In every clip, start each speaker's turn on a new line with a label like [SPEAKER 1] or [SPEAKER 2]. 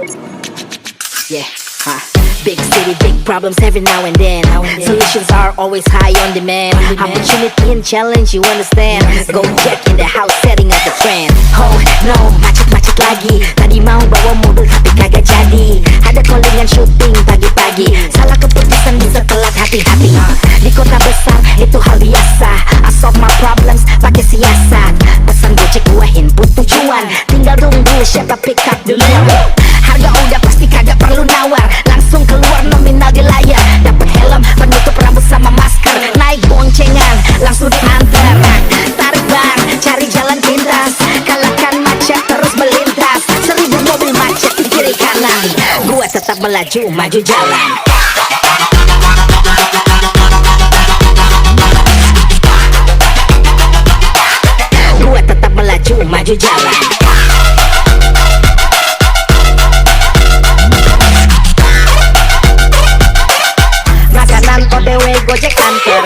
[SPEAKER 1] Yeah, big city, big problems every now and then. Solutions are always high on demand. Opportunity and challenge, you understand. Go check in the house, setting up the trend. Oh no, macet-macet lagi. Tadi mau bawa mobil tapi kagak jadi. Ada callingan syuting pagi-pagi. Salah keputusan bisa telat, hati-hati. Di kota besar itu hal biasa. I solve my problems pakai siasat. Pesan Gojek gua input tujuan. Tinggal tunggu siapa pick up duluan. Harga udah pasti kagak perlu nawar. Langsung keluar nominal di layar. Dapet helm, penutup rambut sama masker. Naik boncengan, langsung diantar. Tarik bar, cari jalan pintas. Kalahkan macet terus melintas. 1000 mobil macet di kiri kanan. Gua tetap melaju, maju jalan. Gua tetap melaju, maju jalan. OTW Gojek antar.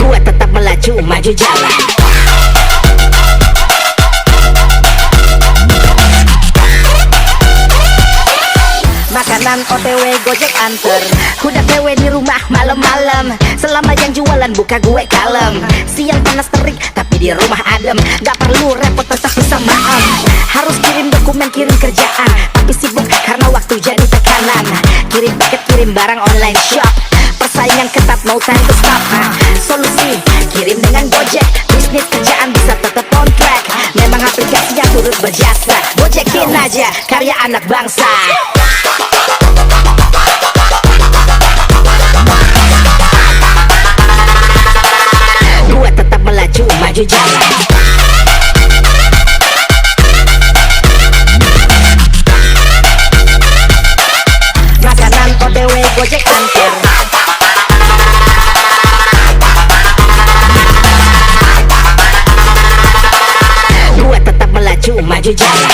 [SPEAKER 1] Gua tetap melaju, maju jalan. Makanan OTW Gojek antar. Udah TW di rumah malam-malam. Selama yang jualan buka gue kalem. Siang panas terik tapi di rumah adem. Gak perlu repot tetap bisa maem. Harus kirim dokumen, kirim kerjaan. Tapi sibuk karena waktu jadi tekanan. Kirim paket, kirim barang online shop. Persaingan ketat, no time to stop. Solusi, kirim dengan Gojek. Bisnis kerjaan bisa tetap on track. Memang aplikasinya turut berjasa. Gojekin aja, karya anak bangsa. Gua tetap melaju, maju jalan. Makanan OTW Gojek antar. Gua tetap melaju, maju jalan.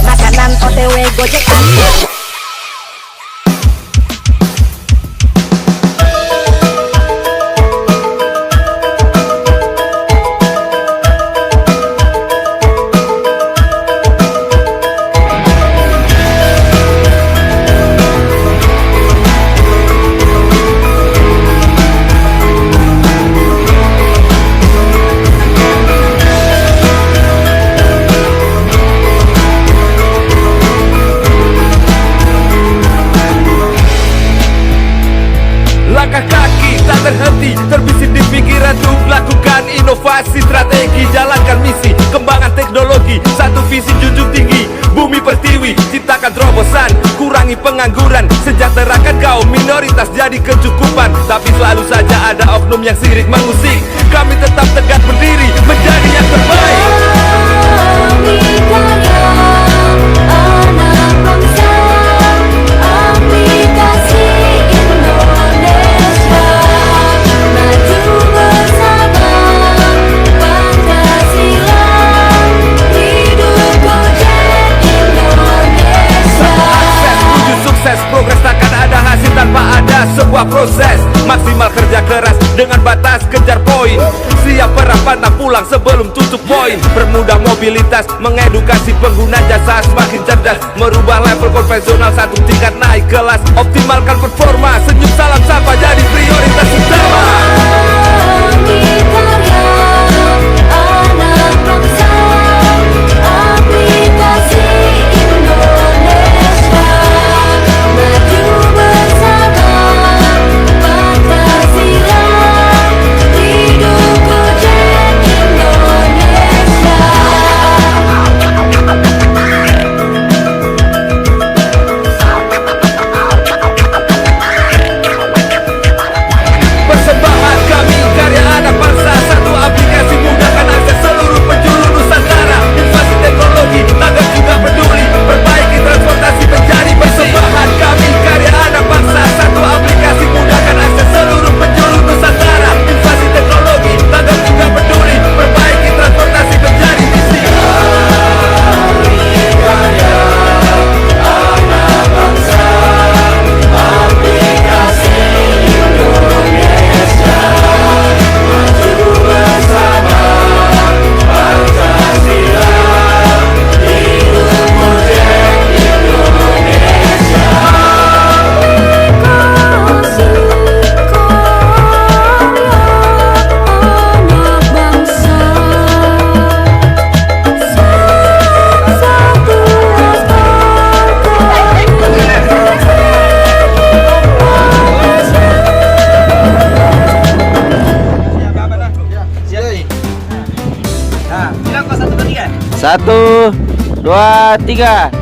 [SPEAKER 1] Makanan OTW Gojek antar.
[SPEAKER 2] Terbisit di pikiran untuk lakukan inovasi strategi, jalankan misi, kembangkan teknologi, satu visi junjung tinggi, bumi pertiwi, ciptakan terobosan, kurangi pengangguran, sejahterakan kaum minoritas jadi kecukupan. Tapi selalu saja ada oknum yang sirik mengusik. Kami tetap tegak berdiri menjadi yang terbaik.
[SPEAKER 3] Anak bangsa, aplikasi Indonesia. Maju bersama Pancasila. Hidup Gojek Indonesia.
[SPEAKER 2] Akses tujuh sukses, progres takkan ada hasil tanpa ada sebuah proses. Maksimal kerja keras dengan batas kejar poin. Siap perang pantang pulang sebelum tutup poin. Permudah mobilitas, mengedukasi pengguna jasa semakin cerdas. Merubah level konvensional satu tingkat naik kelas. Optimalkan performa, senyum salam sapa jadi prioritas utama.
[SPEAKER 3] Anak bangsa, aplikasi Indonesia. Maju bersama Pancasila. Hidup Gojek Indonesia.
[SPEAKER 4] 1, 2, 3.